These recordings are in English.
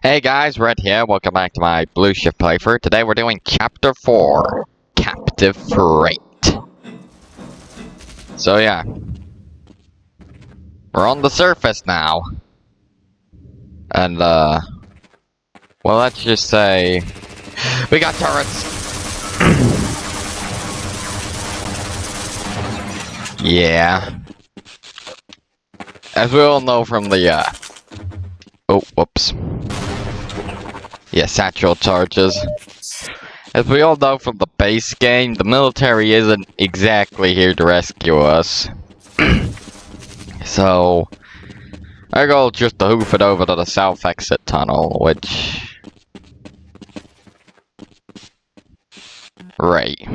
Hey guys, Red here. Welcome back to my Blue Shift playthrough. Today we're doing Chapter 4, Captive Freight. So yeah, we're on the surface now. And well, let's just say we got turrets. Yeah. As we all know from the oh, whoops. Yeah, satchel charges. As we all know from the base game, the military isn't exactly here to rescue us. So, our goal is just to hoof it over to the south exit tunnel, which... Right.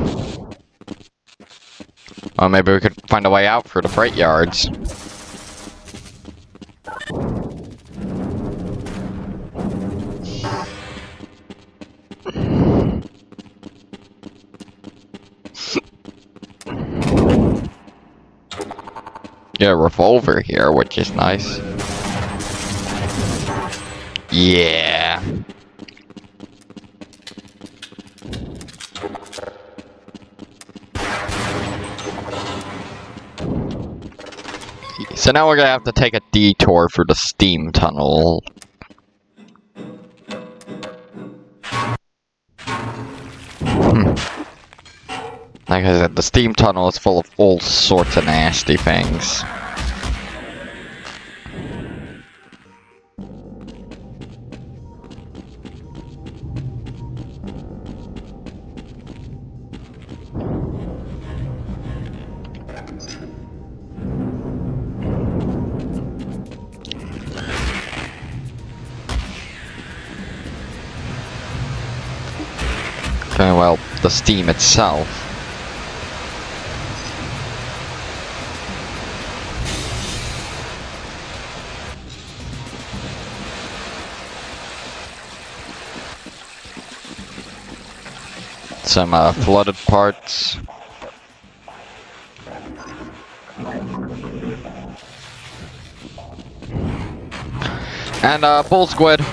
Or maybe we could find a way out through the freight yards. Get a revolver here, which is nice. Yeah. So now we're gonna have to take a detour through the steam tunnel. Like I said, the steam tunnel is full of all sorts of nasty things. Okay, well, the steam itself. Some flooded parts. And bull squid.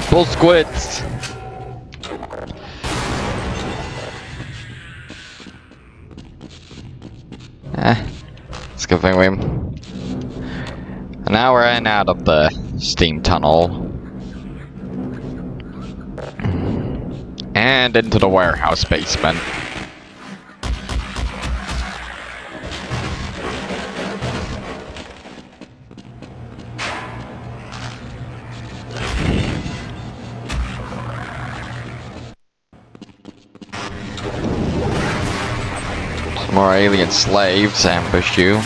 Bull squids. It's a good thing we... And now we're in out of the steam tunnel. And into the warehouse basement. Some more alien slaves ambush you.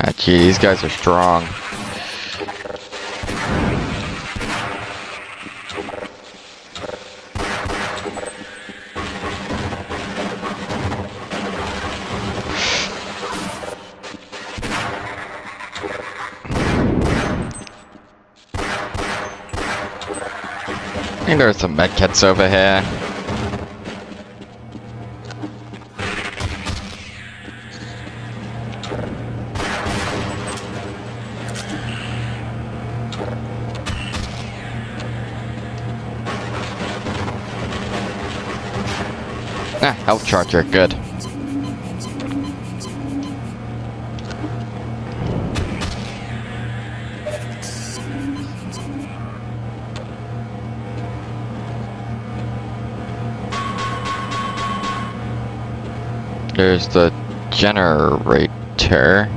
Ah, gee, these guys are strong. I think there's some medkits over here. Ah, health charger, good. There's the generator.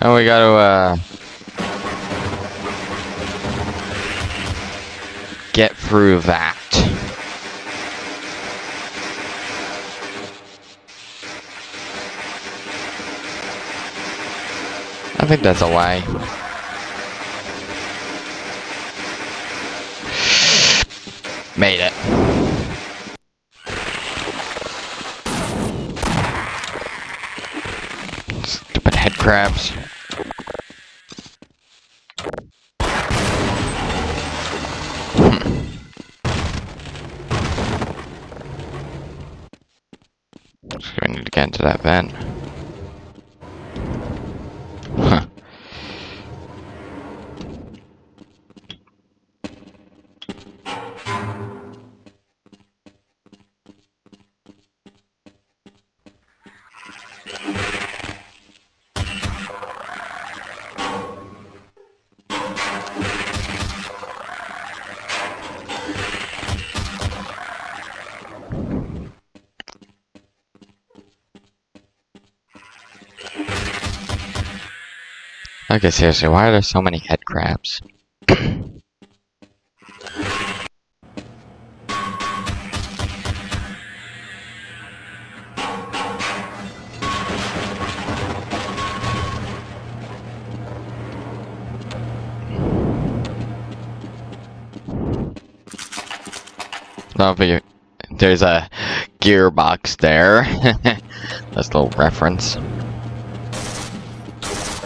And we gotta, get through that. I think that's a way. Made it. Stupid head crabs. So we need to get into that vent. Huh. Okay, seriously, why are there so many head crabs? No, but there's a gearbox there. That's a little reference.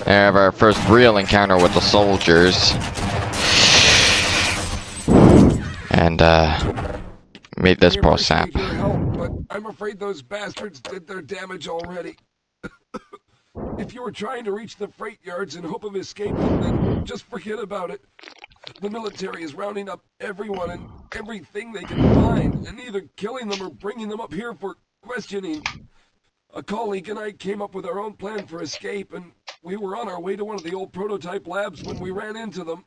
We have our first real encounter with the soldiers. And, meet this poor sap. But I'm afraid those bastards did their damage already. If you were trying to reach the freight yards in hope of escaping, then just forget about it. The military is rounding up everyone and everything they can find, and either killing them or bringing them up here for questioning. A colleague and I came up with our own plan for escape, and we were on our way to one of the old prototype labs when we ran into them.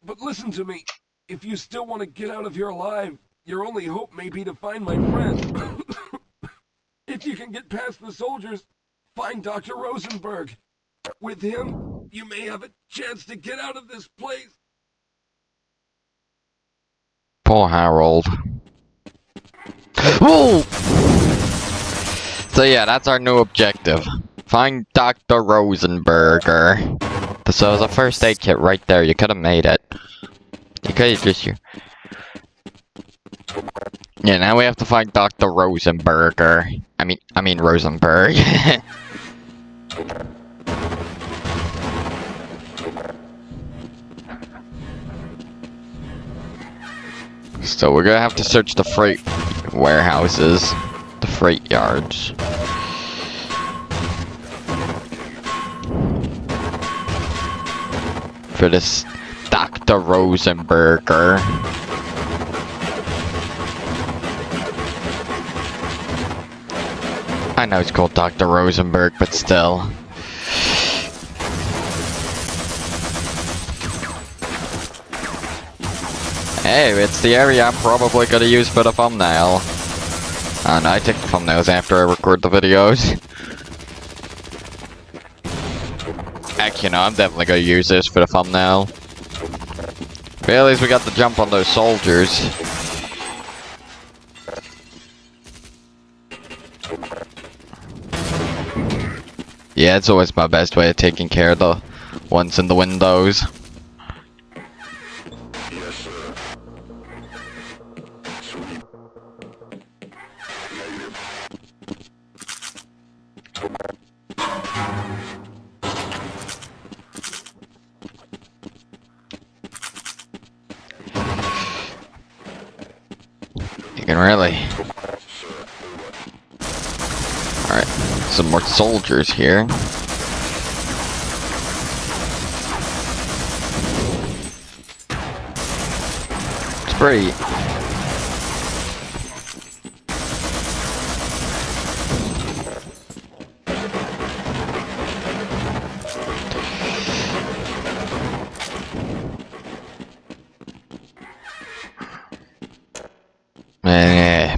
But listen to me. If you still want to get out of here alive, your only hope may be to find my friend. If you can get past the soldiers, find Dr. Rosenberg. With him, you may have a chance to get out of this place. Poor Harold. Whoa! So yeah, that's our new objective. Find Dr. Rosenberger. So there's a first aid kit right there. You could have made it. You could have just... Yeah, now we have to find Dr. Rosenberger. I mean Rosenberg. So we're gonna have to search the freight warehouses, the freight yards. For this Dr. Rosenberger. I know it's called Dr. Rosenberg, but still. Hey, it's the area I'm probably gonna use for the thumbnail. And I take the thumbnails after I record the videos. Actually, no, I'm definitely gonna use this for the thumbnail. But at least we got the jump on those soldiers. Yeah, it's always my best way of taking care of the ones in the windows. You can really... Alright, some more soldiers here. It's pretty...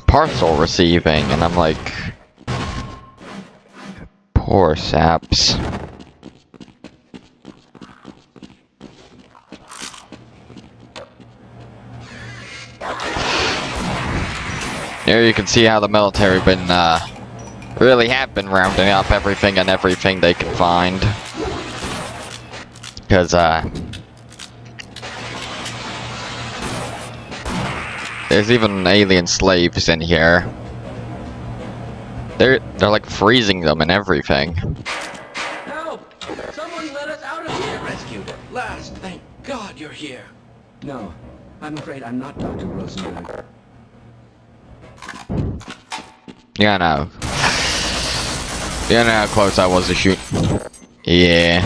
parcel receiving, and I'm like... Poor saps. Here you can see how the military been, really have been rounding up everything and everything they can find. Because, There's even alien slaves in here. They're like freezing them and everything. Help! Someone let us out of here! Rescued at last. Thank God you're here. No, I'm afraid I'm not Dr. Rosenberg. Yeah, no. You know how close I was to shoot. Yeah.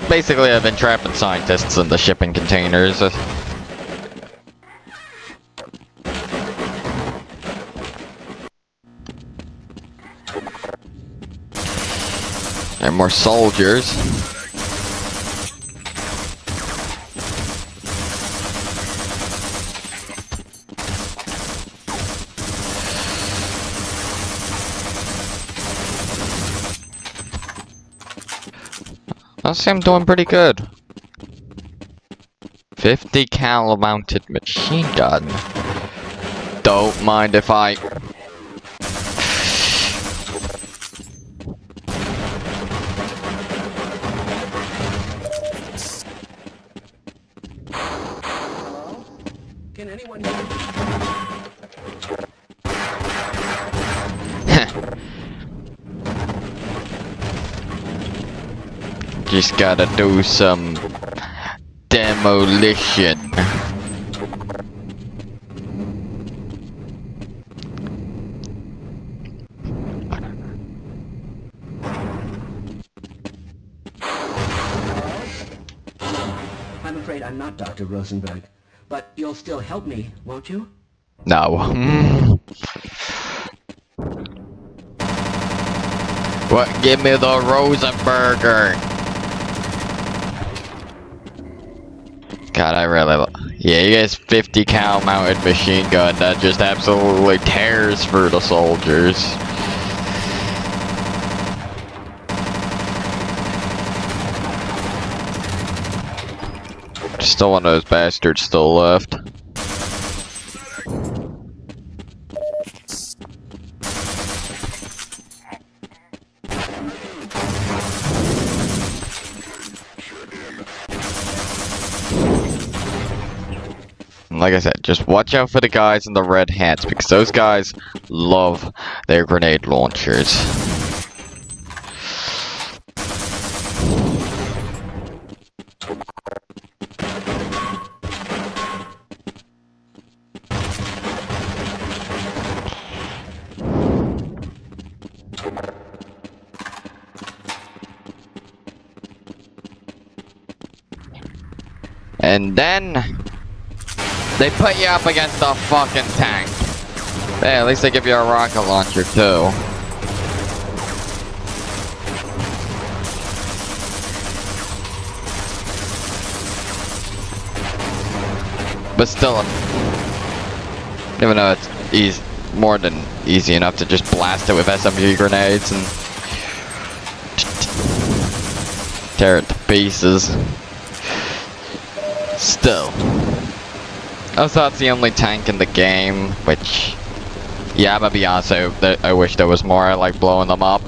Basically, I've been trapping scientists in the shipping containers. And more soldiers. I see I'm doing pretty good. 50 cal mounted machine gun. Don't mind if I... Can anyone... Just gotta do some demolition. I'm afraid I'm not Dr. Rosenberg. But you'll still help me, won't you? No. What? Give me the Rosenberger. God, I really... Yeah, he has 50 cal mounted machine gun that just absolutely tears through the soldiers. Still one of those bastards still left. Like I said, just watch out for the guys in the red hats, because those guys love their grenade launchers. And then... they put you up against a fucking tank. Hey, at least they give you a rocket launcher too. But still, even though it's more than easy enough to just blast it with SMG grenades and tear it to pieces. Still. Also, that's the only tank in the game, which, yeah, I'm gonna be honest, I wish there was more. I like blowing them up.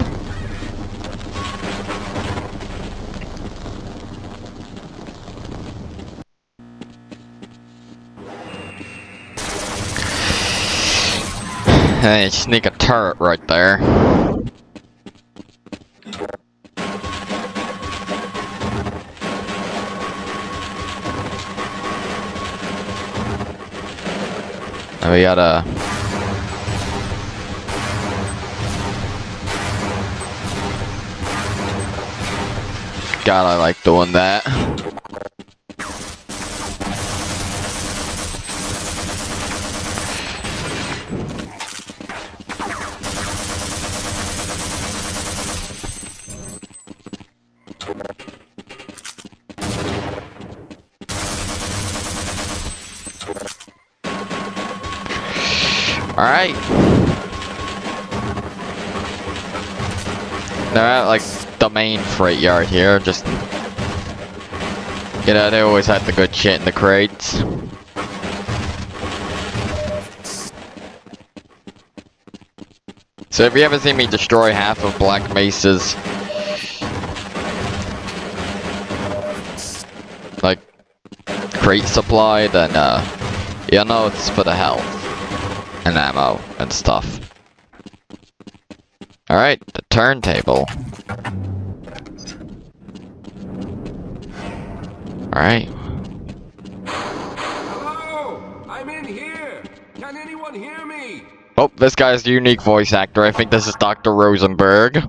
Hey, sneak a turret right there. And we gotta... God, I like doing that. Alright. They're at like the main freight yard here, just... you know, they always have the good shit in the crates. So if you ever see me destroy half of Black Mesa's... like... crate supply, then You know, it's for the health and ammo and stuff. Alright, the turntable. Alright. Hello! I'm in here! Can anyone hear me? Oh, this guy's the unique voice actor. I think this is Dr. Rosenberg.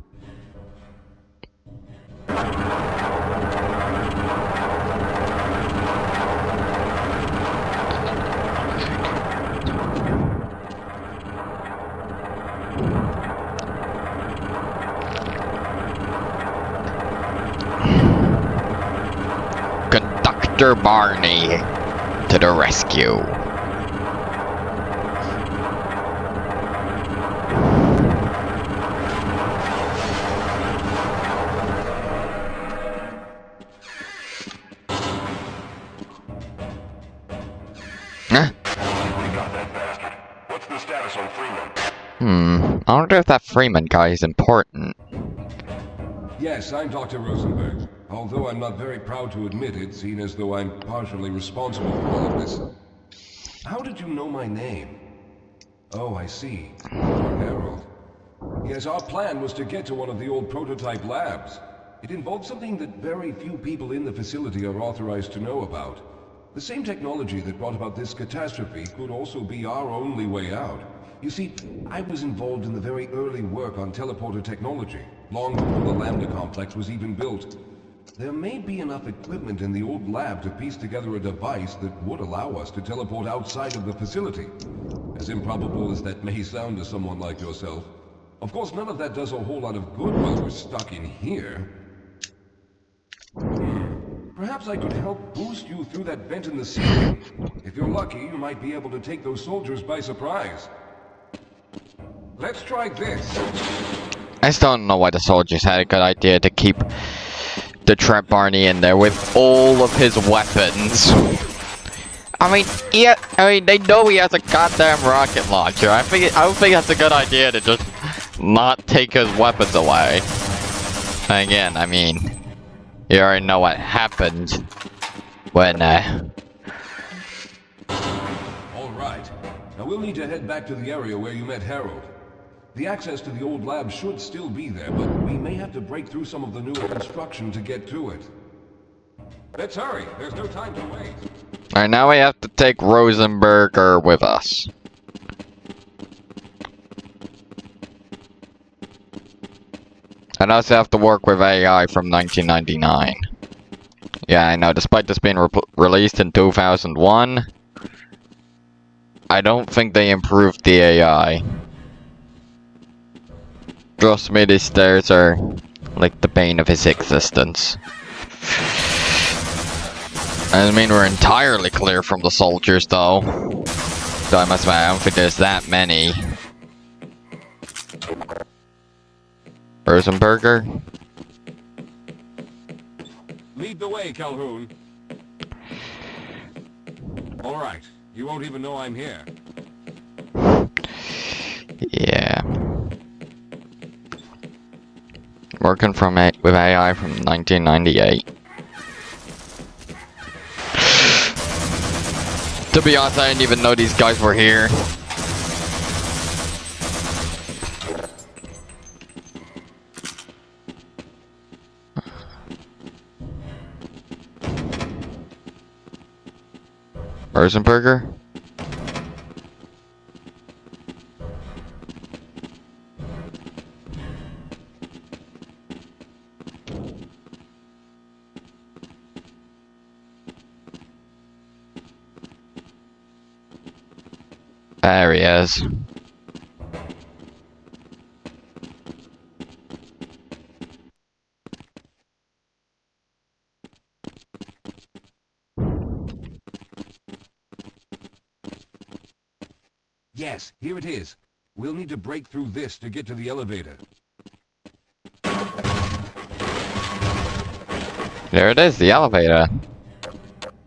Conductor Barney to the rescue. Huh? We got that bastard. What's the status on Freeman? I wonder if that Freeman guy is important. Yes, I'm Dr. Rosenberg. Although I'm not very proud to admit it, seeing as though I'm partially responsible for all of this. How did you know my name? Oh, I see. You're Harold. Yes, our plan was to get to one of the old prototype labs. It involved something that very few people in the facility are authorized to know about. The same technology that brought about this catastrophe could also be our only way out. You see, I was involved in the very early work on teleporter technology, long before the Lambda complex was even built. There may be enough equipment in the old lab to piece together a device that would allow us to teleport outside of the facility. As improbable as that may sound to someone like yourself. Of course, none of that does a whole lot of good while we're stuck in here. Perhaps I could help boost you through that vent in the ceiling. If you're lucky, you might be able to take those soldiers by surprise. Let's try this. I still don't know why the soldiers had a good idea to keep the Trent Barney in there with all of his weapons. I mean, yeah, they know he has a goddamn rocket launcher. I don't think that's a good idea to just not take his weapons away. Again, I mean, you already know what happened when, Alright. Now we'll need to head back to the area where you met Harold. The access to the old lab should still be there, but we may have to break through some of the newer construction to get to it. Let's hurry. There's no time to wait. Alright, now we have to take Rosenberger with us. And also have to work with AI from 1999. Yeah, I know, despite this being released in 2001, I don't think they improved the AI. Trust me, these stairs are like the bane of his existence. I mean, we're entirely clear from the soldiers, though. So I must admit, I don't think there's that many. Rosenberger? Lead the way, Calhoun. Alright. You won't even know I'm here. Yeah. Working with AI from 1998. To be honest, I didn't even know these guys were here. Rosenberger? There he is. Yes, here it is. We'll need to break through this to get to the elevator. There it is, the elevator.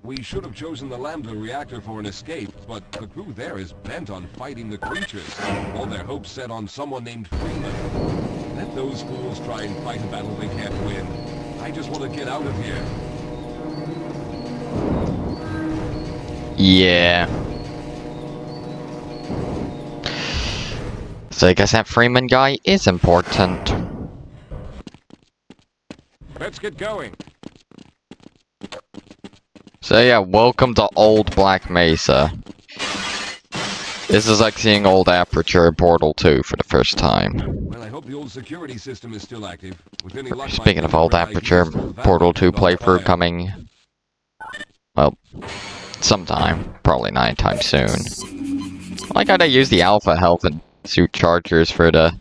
We should have chosen the Lambda reactor for an escape, but the crew there is bent on fighting the creatures. All their hopes set on someone named Freeman. Let those fools try and fight a battle they can't win. I just want to get out of here. Yeah. So I guess that Freeman guy is important. Let's get going. So yeah, welcome to Old Black Mesa. This is like seeing Old Aperture Portal 2 for the first time. Well, I hope the old security system is still active. With any luck, Speaking of Old Aperture Portal 2 playthrough coming, well, sometime. Probably not anytime soon. I gotta use the Alpha Health and Suit Chargers for the...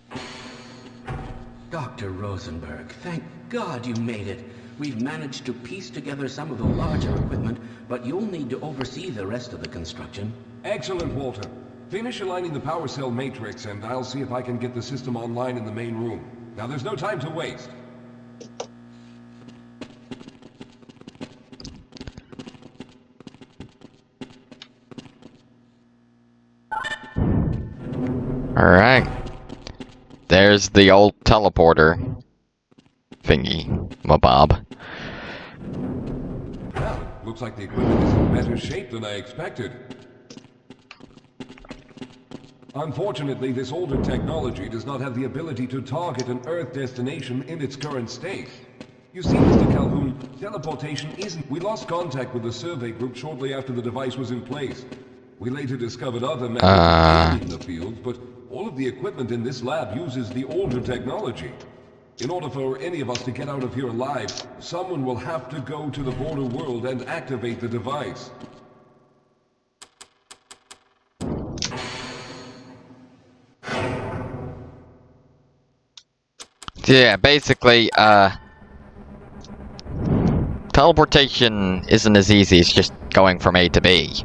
Dr. Rosenberg, thank God you made it. We've managed to piece together some of the larger equipment, but you'll need to oversee the rest of the construction. Excellent, Walter. Finish aligning the power cell matrix, and I'll see if I can get the system online in the main room. Now, there's no time to waste. Alright. There's the old teleporter thingy, mabob. Well, looks like the equipment is in better shape than I expected. Unfortunately, this older technology does not have the ability to target an Earth destination in its current state. You see, Mr. Calhoun, teleportation isn't... We lost contact with the survey group shortly after the device was in place. We later discovered other methods of in the field, but all of the equipment in this lab uses the older technology. In order for any of us to get out of here alive, someone will have to go to the border world and activate the device. Yeah, basically, teleportation isn't as easy as just going from A to B.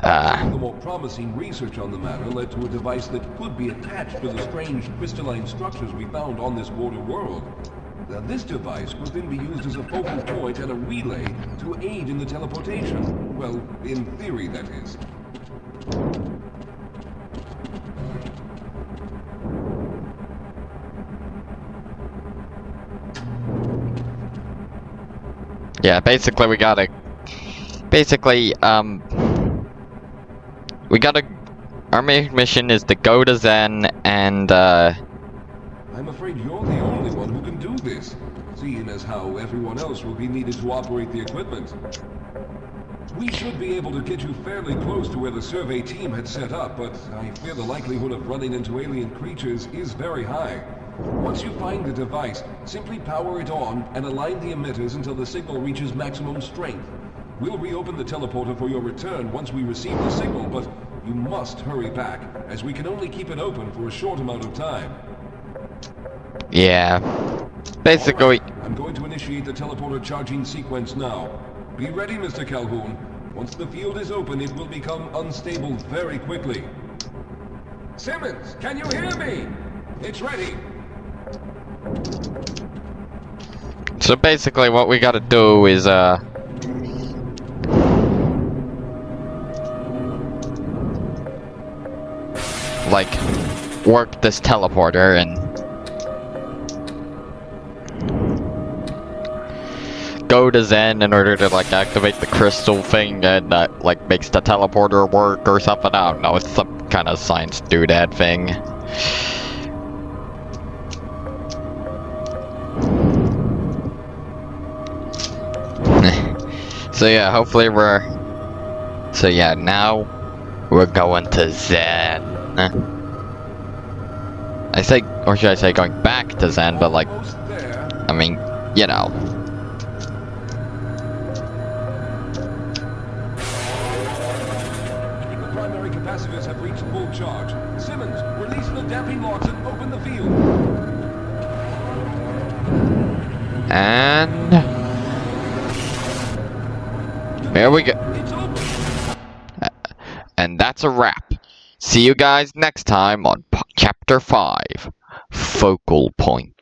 The more promising research on the matter led to a device that could be attached to the strange crystalline structures we found on this border world. Now, this device would then be used as a focal point and a relay to aid in the teleportation. Well, in theory, that is. Yeah, basically we gotta... Our main mission is to go to Zen and, I'm afraid you're the only one who can do this, seeing as how everyone else will be needed to operate the equipment. We should be able to get you fairly close to where the survey team had set up, but I fear the likelihood of running into alien creatures is very high. Once you find the device, simply power it on and align the emitters until the signal reaches maximum strength. We'll reopen the teleporter for your return once we receive the signal, but you must hurry back, as we can only keep it open for a short amount of time. yeah. Basically... Right, I'm going to initiate the teleporter charging sequence now. Be ready, Mr. Calhoun. Once the field is open, it will become unstable very quickly. Simmons, can you hear me? It's ready. So basically what we gotta do is, like, work this teleporter and go to Zen in order to, like, activate the crystal thing and that, like, makes the teleporter work or something. I don't know, it's some kind of science doodad thing. So yeah, hopefully we're... So yeah, now we're going to Zen. I say, or should I say going back to Zen, but like, I mean, you know. The primary capacitors have reached full charge. Simmons, release the damping locks and open the field. And... there we go. It's open. And that's a wrap. See you guys next time on Chapter 5, Focal Point.